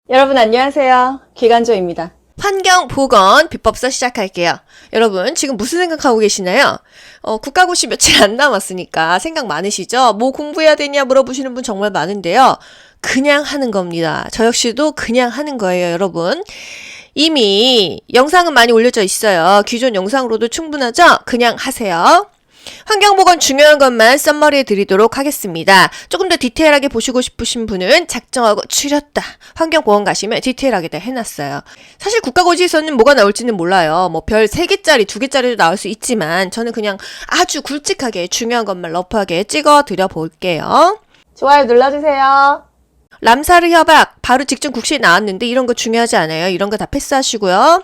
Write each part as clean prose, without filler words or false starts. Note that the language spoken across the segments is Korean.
여러분 안녕하세요. 기간조입니다. 환경보건 비법서 시작할게요. 여러분 지금 무슨 생각하고 계시나요? 국가고시 며칠 안 남았으니까 생각 많으시죠? 뭐 공부해야 되냐 물어보시는 분 정말 많은데요. 그냥 하는 겁니다. 저 역시도 그냥 하는 거예요, 여러분. 이미 영상은 많이 올려져 있어요. 기존 영상으로도 충분하죠? 그냥 하세요. 환경보건 중요한 것만 썸머리해 드리도록 하겠습니다. 조금 더 디테일하게 보시고 싶으신 분은 작정하고 줄였다. 환경보건 가시면 디테일하게 다 해놨어요. 사실 국가고시에서는 뭐가 나올지는 몰라요. 뭐 별 3개짜리, 2개짜리도 나올 수 있지만 저는 그냥 아주 굵직하게 중요한 것만 러프하게 찍어 드려 볼게요. 좋아요 눌러주세요. 람사르 협약 바로 직전 국시에 나왔는데 이런 거 중요하지 않아요. 이런 거 다 패스하시고요.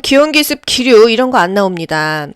기온기습 기류 이런 거 안 나옵니다.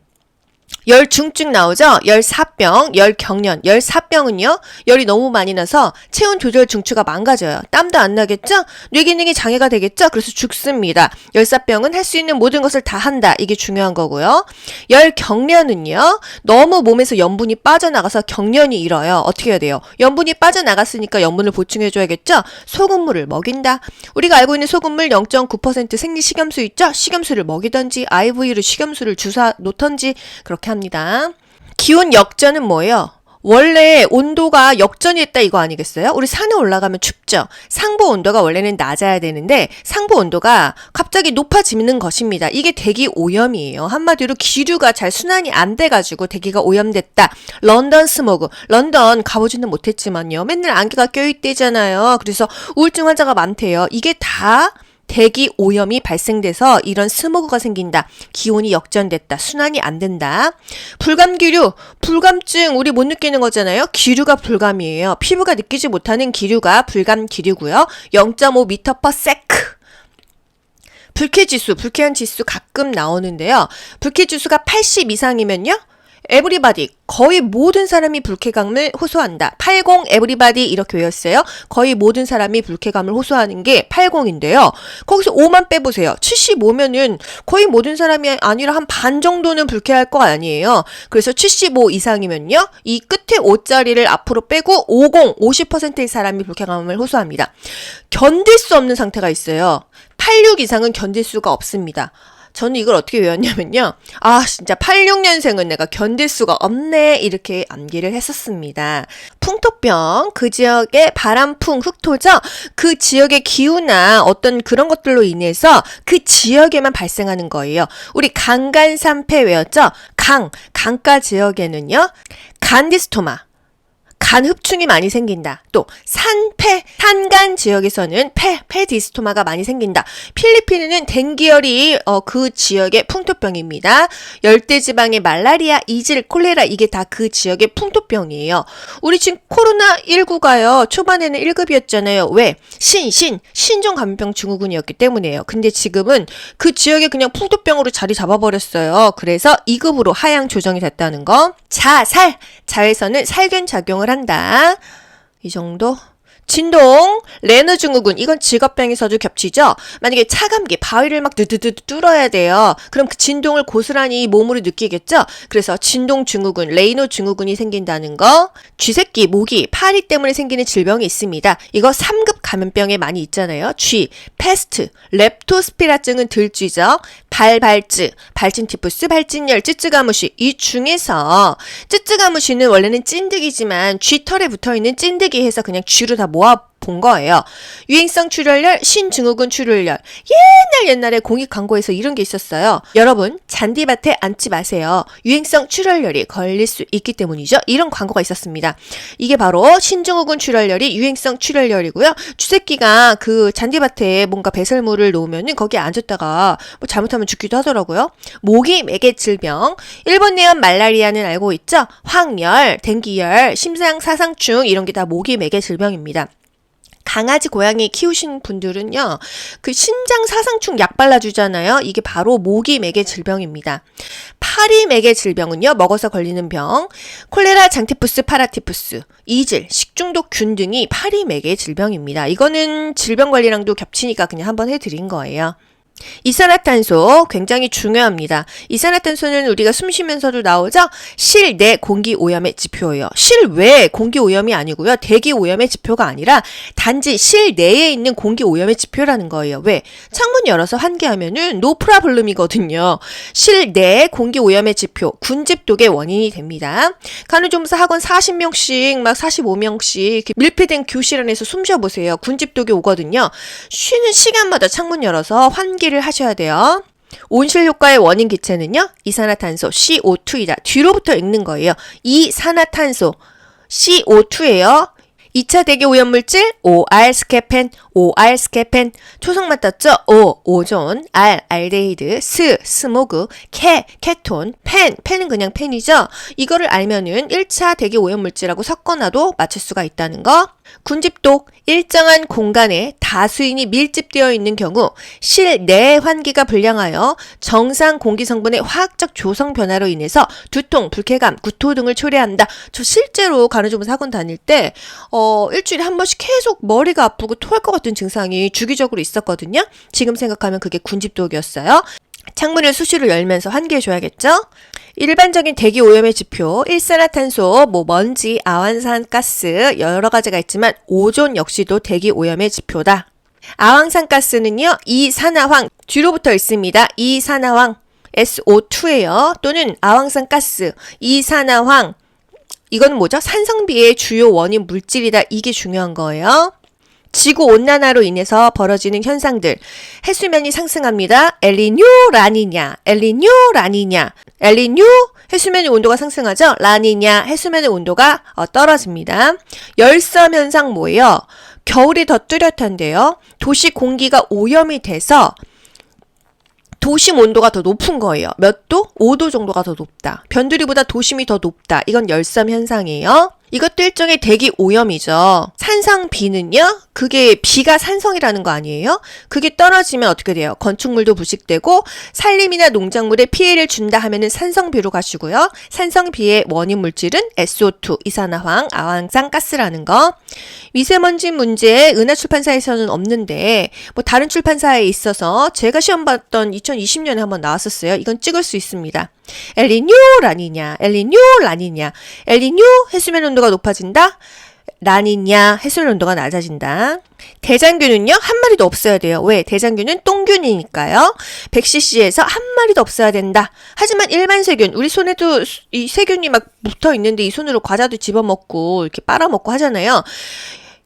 열중증 나오죠? 열사병, 열경련. 열사병은요, 열이 너무 많이 나서 체온 조절 중추가 망가져요. 땀도 안 나겠죠? 뇌기능이 장애가 되겠죠? 그래서 죽습니다. 열사병은 할 수 있는 모든 것을 다 한다. 이게 중요한 거고요. 열경련은요, 너무 몸에서 염분이 빠져나가서 경련이 일어요. 어떻게 해야 돼요? 염분이 빠져나갔으니까 염분을 보충해줘야겠죠? 소금물을 먹인다. 우리가 알고 있는 소금물 0.9% 생리식염수 있죠? 식염수를 먹이던지 IV로 식염수를 주사 놓던지 그렇게 합니다. 기온 역전은 뭐예요? 원래 온도가 역전이 됐다 이거 아니겠어요? 우리 산에 올라가면 춥죠? 상부 온도가 원래는 낮아야 되는데 상부 온도가 갑자기 높아지는 것입니다. 이게 대기 오염이에요. 한마디로 기류가 잘 순환이 안 돼가지고 대기가 오염됐다. 런던 스모그. 런던 가보지는 못했지만요. 맨날 안개가 껴있대잖아요. 그래서 우울증 환자가 많대요. 이게 다 대기 오염이 발생돼서 이런 스모그가 생긴다. 기온이 역전됐다. 순환이 안 된다. 불감기류, 불감증 우리 못 느끼는 거잖아요. 기류가 불감이에요. 피부가 느끼지 못하는 기류가 불감기류고요. 0.5m/s. 불쾌지수, 불쾌한 지수 가끔 나오는데요. 불쾌지수가 80 이상이면요. 에브리바디, 거의 모든 사람이 불쾌감을 호소한다. 80 에브리바디 이렇게 외웠어요. 거의 모든 사람이 불쾌감을 호소하는 게 80인데요. 거기서 5만 빼보세요. 75면은 거의 모든 사람이 아니라 한 반 정도는 불쾌할 거 아니에요. 그래서 75 이상이면요. 이 끝에 5자리를 앞으로 빼고 50%의 사람이 불쾌감을 호소합니다. 견딜 수 없는 상태가 있어요. 86 이상은 견딜 수가 없습니다. 저는 이걸 어떻게 외웠냐면요. 아, 진짜 86년생은 내가 견딜 수가 없네. 이렇게 암기를 했었습니다. 풍토병, 그 지역의 바람풍, 흑토죠? 그 지역의 기후나 어떤 그런 것들로 인해서 그 지역에만 발생하는 거예요. 우리 강간산패 외웠죠? 강가 지역에는요. 간디스토마. 간 흡충이 많이 생긴다. 또 산간 지역에서는 폐디스토마가 많이 생긴다. 필리핀에는 댕기열이 그 지역의 풍토병입니다. 열대지방의 말라리아, 이질, 콜레라 이게 다 그 지역의 풍토병이에요. 우리 지금 코로나19가요. 초반에는 1급이었잖아요. 왜? 신종감염병 증후군이었기 때문이에요. 근데 지금은 그 지역에 그냥 풍토병으로 자리 잡아버렸어요. 그래서 2급으로 하향 조정이 됐다는 거. 자에서는 살균 작용을 한다. 이 정도? 진동, 레느 증후군, 이건 직업병에서도 겹치죠? 만약에 차감기, 바위를 막 드드드 뚫어야 돼요. 그럼 그 진동을 고스란히 몸으로 느끼겠죠? 그래서 진동 증후군, 레이노 증후군이 생긴다는 거. 쥐새끼, 모기, 파리 때문에 생기는 질병이 있습니다. 이거 3급 감염병에 많이 있잖아요. 쥐, 패스트, 렙토스피라증은 들쥐죠? 발발증, 발진티푸스, 발진열, 쯔쯔가무시. 이 중에서 쯔쯔가무시는 원래는 찐득이지만 쥐털에 붙어있는 찐득이 해서 그냥 쥐로 다 모아 본 거예요. 유행성 출혈열, 신증후군 출혈열. 옛날에 공익 광고에서 이런 게 있었어요. 여러분, 잔디밭에 앉지 마세요. 유행성 출혈열이 걸릴 수 있기 때문이죠. 이런 광고가 있었습니다. 이게 바로 신증후군 출혈열이 유행성 출혈열이고요. 쥐새끼가 그 잔디밭에 뭔가 배설물을 놓으면은 거기에 앉았다가 뭐 잘못하면 죽기도 하더라고요. 모기 매개 질병. 일본 내염 말라리아는 알고 있죠? 황열, 댕기열, 심장 사상충 이런 게 다 모기 매개 질병입니다. 강아지, 고양이 키우신 분들은요, 그 신장 사상충 약 발라주잖아요. 이게 바로 모기 매개 질병입니다. 파리 매개 질병은요, 먹어서 걸리는 병. 콜레라, 장티푸스, 파라티푸스, 이질, 식중독균 등이 파리 매개 질병입니다. 이거는 질병 관리랑도 겹치니까 그냥 한번 해드린 거예요. 이산화탄소 굉장히 중요합니다. 이산화탄소는 우리가 숨 쉬면서도 나오죠? 실내 공기오염의 지표예요. 실외 공기오염이 아니고요. 대기오염의 지표가 아니라 단지 실내에 있는 공기오염의 지표라는 거예요. 왜? 창문 열어서 환기하면은 노 프라블럼이거든요. 실내 공기오염의 지표, 군집독의 원인이 됩니다. 간호조무사 학원 40명씩 막 45명씩 밀폐된 교실 안에서 숨 쉬어보세요. 군집독이 오거든요. 쉬는 시간마다 창문 열어서 환기를 하셔야 돼요. 온실 효과의 원인 기체는요. 이산화탄소 CO2이다. 뒤로부터 읽는 거예요. 이산화탄소 CO2예요. 2차 대기 오염물질 OR 스케펜, OR 스케펜, 초성만 떴죠? O, 오존, R, 알데히드, 스모그, 케톤, 펜은 그냥 펜이죠? 이거를 알면은 1차 대기 오염물질하고 섞어놔도 맞출 수가 있다는 거. 군집독, 일정한 공간에 다수인이 밀집되어 있는 경우 실내 환기가 불량하여 정상 공기 성분의 화학적 조성 변화로 인해서 두통, 불쾌감, 구토 등을 초래한다. 저 실제로 간호조무사 학원 다닐 때 일주일에 한 번씩 계속 머리가 아프고 토할 것 같은 증상이 주기적으로 있었거든요. 지금 생각하면 그게 군집독이었어요. 창문을 수시로 열면서 환기해줘야겠죠? 일반적인 대기 오염의 지표, 일산화탄소, 먼지, 아황산가스 여러 가지가 있지만 오존 역시도 대기 오염의 지표다. 아황산가스는요, 이산화황 뒤로부터 있습니다. 이산화황 SO2예요. 또는 아황산가스, 이산화황 이건 뭐죠? 산성비의 주요 원인 물질이다. 이게 중요한 거예요. 지구온난화로 인해서 벌어지는 현상들. 해수면이 상승합니다. 엘니뇨, 라니냐. 엘니뇨, 라니냐. 엘니뇨, 해수면의 온도가 상승하죠. 라니냐, 해수면의 온도가 떨어집니다. 열섬 현상 뭐예요? 겨울이 더 뚜렷한데요. 도시 공기가 오염이 돼서 도심 온도가 더 높은 거예요. 몇 도? 5도 정도가 더 높다. 변두리보다 도심이 더 높다. 이건 열섬 현상이에요. 이것도 일종의 대기 오염이죠. 산성비는요. 그게 비가 산성이라는 거 아니에요? 그게 떨어지면 어떻게 돼요? 건축물도 부식되고 산림이나 농작물에 피해를 준다 하면은 산성비로 가시고요. 산성비의 원인 물질은 SO2, 이산화황, 아황산가스라는 거. 미세먼지 문제 은하출판사에서는 없는데 다른 출판사에 있어서 제가 시험 봤던 2020년에 한번 나왔었어요. 이건 찍을 수 있습니다. 엘니뇨, 라니냐, 엘니뇨, 라니냐. 엘니뇨, 해수면 온도가 높아진다. 라니냐, 해수면 온도가 낮아진다. 대장균은요, 한 마리도 없어야 돼요. 왜? 대장균은 똥균이니까요. 100cc에서 한 마리도 없어야 된다. 하지만 일반 세균, 우리 손에도 이 세균이 막 붙어 있는데 이 손으로 과자도 집어먹고 이렇게 빨아먹고 하잖아요.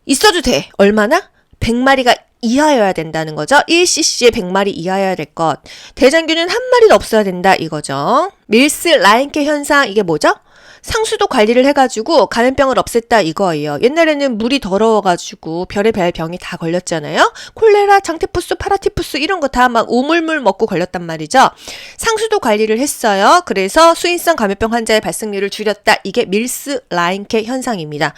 있어도 돼. 얼마나? 100마리가 이하여야 된다는 거죠. 1cc에 100마리 이하여야 될 것. 대장균은 한 마리도 없어야 된다 이거죠. 밀스 라인케 현상 이게 뭐죠? 상수도 관리를 해가지고 감염병을 없앴다 이거예요. 옛날에는 물이 더러워가지고 별의별 병이 다 걸렸잖아요. 콜레라, 장테푸스, 파라티푸스 이런 거 다 막 우물물 먹고 걸렸단 말이죠. 상수도 관리를 했어요. 그래서 수인성 감염병 환자의 발생률을 줄였다. 이게 밀스 라인케 현상입니다.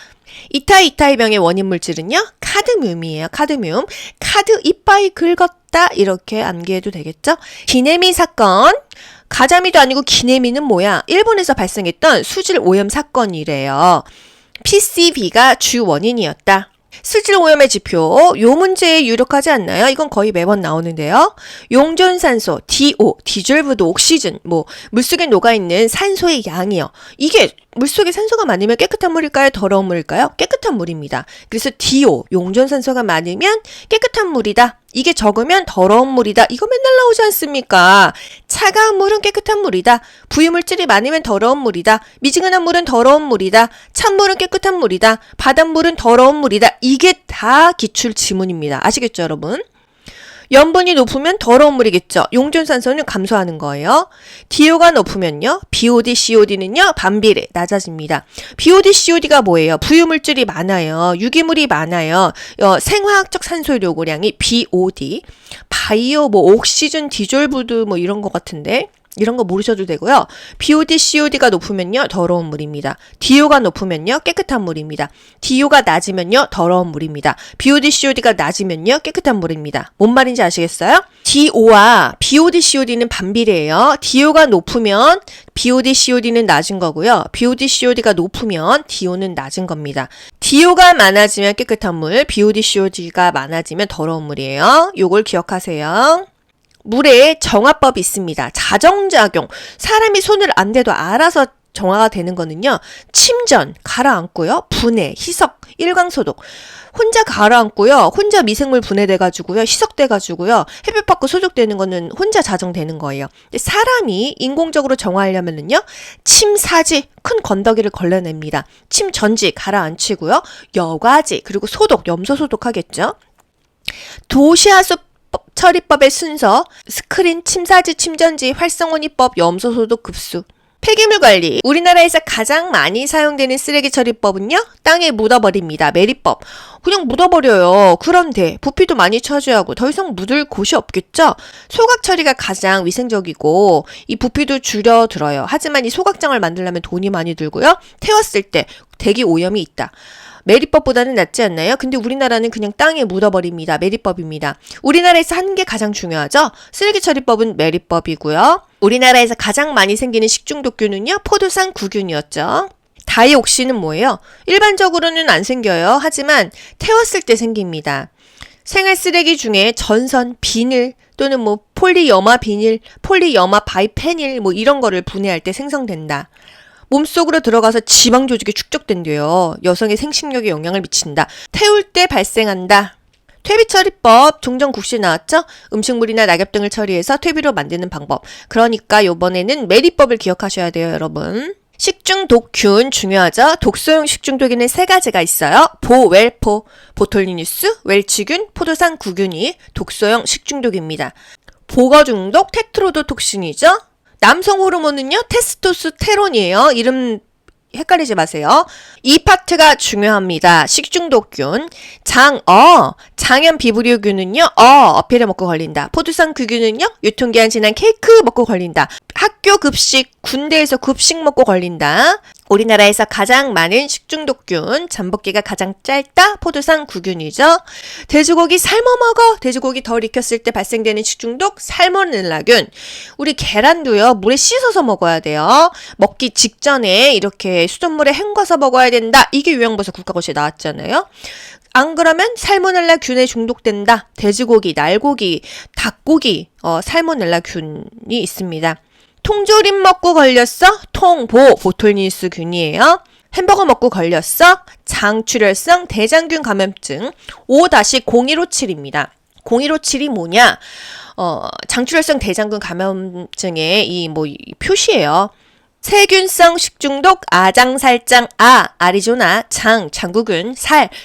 이타이 병의 원인 물질은요. 카드뮴이에요. 카드뮴. 카드 이빠이 긁었다 이렇게 암기해도 되겠죠. 기내미 사건. 가자미도 아니고 기내미는 뭐야? 일본에서 발생했던 수질 오염 사건이래요. PCB가 주 원인이었다. 수질 오염의 지표, 요 문제에 유력하지 않나요? 이건 거의 매번 나오는데요. 용존산소, DO, 디졸브드 옥시즌, 물속에 녹아있는 산소의 양이요. 이게 물속에 산소가 많으면 깨끗한 물일까요? 더러운 물일까요? 깨끗한 물입니다. 그래서 DO, 용존산소가 많으면 깨끗한 물이다. 이게 적으면 더러운 물이다. 이거 맨날 나오지 않습니까? 차가운 물은 깨끗한 물이다. 부유물질이 많으면 더러운 물이다. 미지근한 물은 더러운 물이다. 찬물은 깨끗한 물이다. 바닷물은 더러운 물이다. 이게 다 기출 지문입니다. 아시겠죠, 여러분? 염분이 높으면 더러운 물이겠죠. 용존산소는 감소하는 거예요. DO가 높으면요. BOD, COD는요. 반비례 낮아집니다. BOD, COD가 뭐예요? 부유물질이 많아요. 유기물이 많아요. 생화학적 산소 요구량이 BOD. 바이오, 옥시즌, 디졸브드 이런 거 같은데. 이런 거 모르셔도 되고요. BOD, COD가 높으면요. 더러운 물입니다. DO가 높으면요. 깨끗한 물입니다. DO가 낮으면요. 더러운 물입니다. BOD, COD가 낮으면요. 깨끗한 물입니다. 뭔 말인지 아시겠어요? DO와 BOD, COD는 반비례예요. DO가 높으면 BOD, COD는 낮은 거고요. BOD, COD가 높으면 DO는 낮은 겁니다. DO가 많아지면 깨끗한 물, BOD, COD가 많아지면 더러운 물이에요. 요걸 기억하세요. 물에 정화법이 있습니다. 자정작용. 사람이 손을 안 대도 알아서 정화가 되는 거는요. 침전, 가라앉고요. 분해, 희석, 일광소독. 혼자 가라앉고요. 혼자 미생물 분해돼가지고요. 희석돼가지고요. 햇볕 받고 소독되는 거는 혼자 자정되는 거예요. 근데 사람이 인공적으로 정화하려면은요. 침사지, 큰 건더기를 걸러냅니다. 침전지 가라앉히고요. 여과지, 그리고 소독, 염소 소독하겠죠. 도시하수 처리법의 순서, 스크린, 침사지, 침전지, 활성온이법, 염소소독, 급수. 폐기물 관리. 우리나라에서 가장 많이 사용되는 쓰레기 처리법은요. 땅에 묻어버립니다. 매립법. 그냥 묻어버려요. 그런데 부피도 많이 차지하고 더 이상 묻을 곳이 없겠죠? 소각 처리가 가장 위생적이고 이 부피도 줄여들어요. 하지만 이 소각장을 만들려면 돈이 많이 들고요. 태웠을 때 대기 오염이 있다. 매립법보다는 낫지 않나요? 근데 우리나라는 그냥 땅에 묻어버립니다. 매립법입니다. 우리나라에서 한 게 가장 중요하죠? 쓰레기 처리법은 매립법이고요. 우리나라에서 가장 많이 생기는 식중독균은요. 포도상 구균이었죠. 다이옥신은 뭐예요? 일반적으로는 안 생겨요. 하지만 태웠을 때 생깁니다. 생활 쓰레기 중에 전선, 비닐 또는 뭐 폴리여마 비닐, 폴리여마 바이페닐 뭐 이런 거를 분해할 때 생성된다. 몸속으로 들어가서 지방 조직에 축적된대요. 여성의 생식력에 영향을 미친다. 태울 때 발생한다. 퇴비처리법, 종전국시 나왔죠? 음식물이나 낙엽 등을 처리해서 퇴비로 만드는 방법. 그러니까 요번에는 매립법을 기억하셔야 돼요, 여러분. 식중독균 중요하죠? 독소용 식중독에는 3가지가 있어요. 보웰포, 보톨리누스, 웰치균, 포도상 구균이 독소용 식중독입니다. 보거중독, 테트로도톡신이죠? 남성 호르몬은요, 테스토스테론이에요. 이름 헷갈리지 마세요. 이 파트가 중요합니다. 식중독균. 장염 비브리오균은요, 어필에 먹고 걸린다. 포도상 구균은요, 유통기한 지난 케이크 먹고 걸린다. 학교 급식, 군대에서 급식 먹고 걸린다. 우리나라에서 가장 많은 식중독균, 잠복기가 가장 짧다, 포도상 구균이죠. 돼지고기 삶아 먹어. 돼지고기 덜 익혔을 때 발생되는 식중독, 살모넬라균. 우리 계란도요, 물에 씻어서 먹어야 돼요. 먹기 직전에 이렇게 수돗물에 헹궈서 먹어야 된다. 이게 요양보서 국가고시에 나왔잖아요. 안 그러면 살모넬라균에 중독된다. 돼지고기, 날고기, 닭고기, 살모넬라균이 있습니다. 통조림 먹고 걸렸어? 보톨리누스균이에요. 햄버거 먹고 걸렸어? 장출혈성 대장균 감염증 5-0157입니다. 0157이 뭐냐? 장출혈성 대장균 감염증의 이 표시예요. 세균성 식중독, 아장살장, 아리조나, 장구균,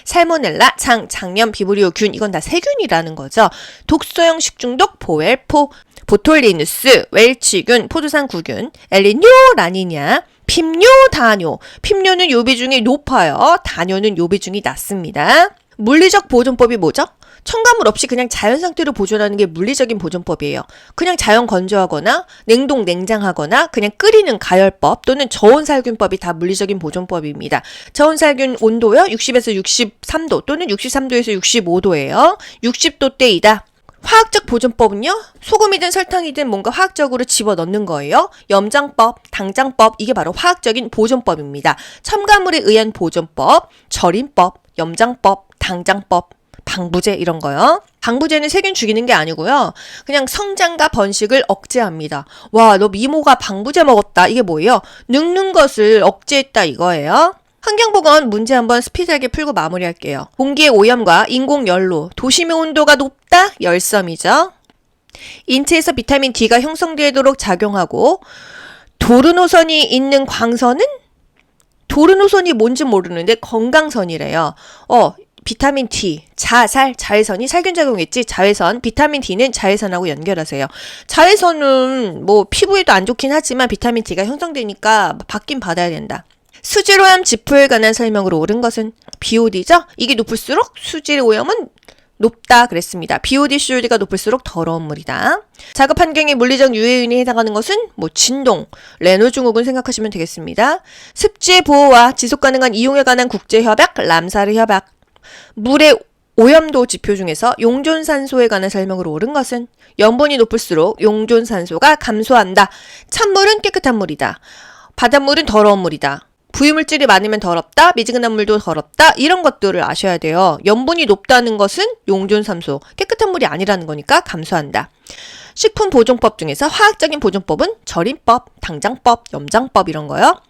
살모넬라, 장염 비브리오균, 이건 다 세균이라는 거죠. 독소형 식중독, 보웰포, 보톨리누스, 웰치균, 포도상 구균, 엘리뇨, 라니냐, 핍뇨, 다뇨. 핍뇨는 요 비중이 높아요. 다뇨는 요 비중이 낮습니다. 물리적 보존법이 뭐죠? 첨가물 없이 그냥 자연 상태로 보존하는 게 물리적인 보존법이에요. 그냥 자연 건조하거나 냉동 냉장하거나 그냥 끓이는 가열법 또는 저온살균법이 다 물리적인 보존법입니다. 저온살균 온도요 60에서 63도 또는 63도에서 65도예요. 60도대이다. 화학적 보존법은요? 소금이든 설탕이든 뭔가 화학적으로 집어넣는 거예요. 염장법, 당장법, 이게 바로 화학적인 보존법입니다. 첨가물에 의한 보존법, 절임법, 염장법, 당장법, 방부제 이런 거요. 방부제는 세균 죽이는 게 아니고요. 그냥 성장과 번식을 억제합니다. 와, 너 미모가 방부제 먹었다. 이게 뭐예요? 늙는 것을 억제했다 이거예요. 환경보건 문제 한번 스피드하게 풀고 마무리할게요. 공기의 오염과 인공연료, 도심의 온도가 높다? 열섬이죠. 인체에서 비타민 D가 형성되도록 작용하고 도르노선이 있는 광선은? 도르노선이 뭔지 모르는데 건강선이래요. 비타민 D, 자외선이 살균작용했지. 자외선, 비타민 D는 자외선하고 연결하세요. 자외선은 피부에도 안 좋긴 하지만 비타민 D가 형성되니까 받긴 받아야 된다. 수질오염 지표에 관한 설명으로 옳은 것은 BOD죠? 이게 높을수록 수질오염은 높다 그랬습니다. BOD, COD가 높을수록 더러운 물이다. 작업 환경의 물리적 유해균에 해당하는 것은 진동, 레노 증후군 생각하시면 되겠습니다. 습지의 보호와 지속 가능한 이용에 관한 국제협약, 람사르 협약. 물의 오염도 지표 중에서 용존산소에 관한 설명으로 옳은 것은 염분이 높을수록 용존산소가 감소한다. 찬물은 깨끗한 물이다. 바닷물은 더러운 물이다. 부유물질이 많으면 더럽다, 미지근한 물도 더럽다, 이런 것들을 아셔야 돼요. 염분이 높다는 것은 용존산소, 깨끗한 물이 아니라는 거니까 감소한다. 식품보존법 중에서 화학적인 보존법은 절임법, 당장법, 염장법 이런 거요.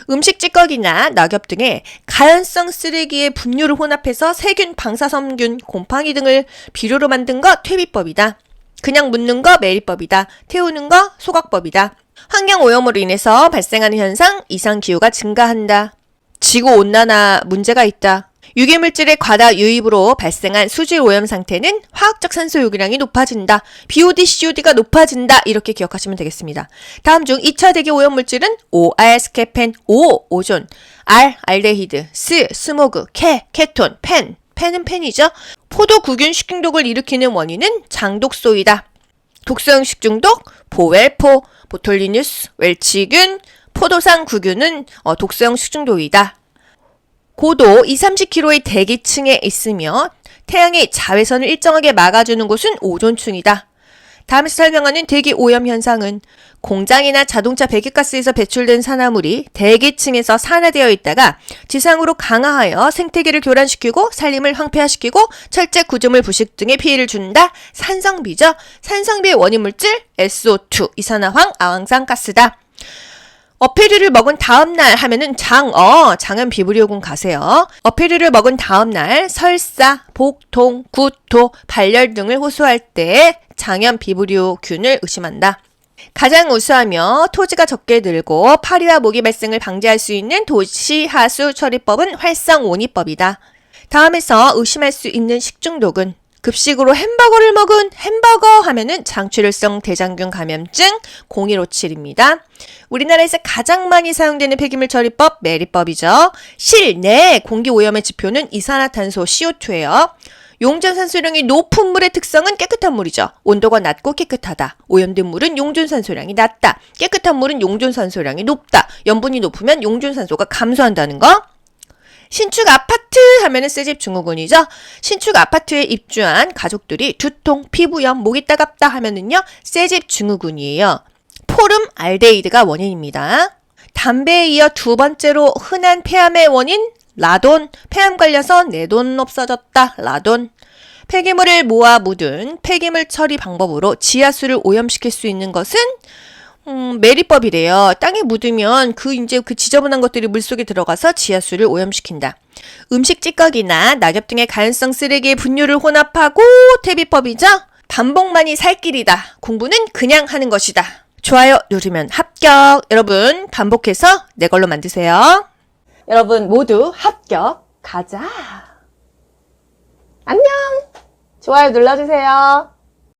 음식 찌꺼기나 낙엽 등의 가연성 쓰레기의 분유를 혼합해서 세균, 방사선균, 곰팡이 등을 비료로 만든 거 퇴비법이다. 그냥 묻는 거 매립법이다. 태우는 거 소각법이다. 환경오염으로 인해서 발생하는 현상, 이상기후가 증가한다. 지구온난화 문제가 있다. 유기물질의 과다 유입으로 발생한 수질오염 상태는 화학적 산소 요구량이 높아진다. BOD, COD가 높아진다. 이렇게 기억하시면 되겠습니다. 다음 중 2차 대기 오염물질은 O, R, 스케펜, O, 오존, R, 알데히드, S, 스모그, K, 케톤, 펜, 펜은 펜이죠. 포도구균 식중독을 일으키는 원인은 장독소이다. 독소형 식중독, 보웰포, 보톨리누스, 웰치균, 포도상 구균은 독소형 식중독이다. 고도 20-30km의 대기층에 있으며 태양의 자외선을 일정하게 막아주는 곳은 오존층이다. 다음에서 설명하는 대기 오염 현상은 공장이나 자동차 배기가스에서 배출된 산화물이 대기층에서 산화되어 있다가 지상으로 강하하여 생태계를 교란시키고 산림을 황폐화시키고 철제 구조물 부식 등의 피해를 준다. 산성비죠. 산성비의 원인물질 SO2, 이산화황, 아황산가스다. 어패류를 먹은 다음날 하면은 장은 비브리오군 가세요. 어패류를 먹은 다음날 설사, 복통, 구토, 발열 등을 호소할 때 장염 비브리오균을 의심한다. 가장 우수하며 토지가 적게 들고 파리와 모기 발생을 방지할 수 있는 도시하수 처리법은 활성온이법이다. 다음에서 의심할 수 있는 식중독은 급식으로 햄버거를 먹은 햄버거 하면은 장출혈성 대장균 감염증 0157입니다. 우리나라에서 가장 많이 사용되는 폐기물 처리법 매립법이죠. 실내 공기 오염의 지표는 이산화탄소 CO2예요. 용존산소량이 높은 물의 특성은 깨끗한 물이죠. 온도가 낮고 깨끗하다. 오염된 물은 용존산소량이 낮다. 깨끗한 물은 용존산소량이 높다. 염분이 높으면 용존산소가 감소한다는 거. 신축 아파트 하면은 새집 증후군이죠. 신축 아파트에 입주한 가족들이 두통, 피부염, 목이 따갑다 하면은요 새집 증후군이에요. 포름 알데히드가 원인입니다. 담배에 이어 두 번째로 흔한 폐암의 원인 라돈, 폐암 걸려서 내 돈 없어졌다. 라돈. 폐기물을 모아 묻은 폐기물 처리 방법으로 지하수를 오염시킬 수 있는 것은 매립법이래요. 땅에 묻으면 그 지저분한 것들이 물속에 들어가서 지하수를 오염시킨다. 음식 찌꺼기나 낙엽 등의 가연성 쓰레기의 분유를 혼합하고 퇴비법이죠. 반복만이 살 길이다. 공부는 그냥 하는 것이다. 좋아요 누르면 합격. 여러분 반복해서 내 걸로 만드세요. 여러분 모두 합격. 가자. 안녕. 좋아요 눌러주세요.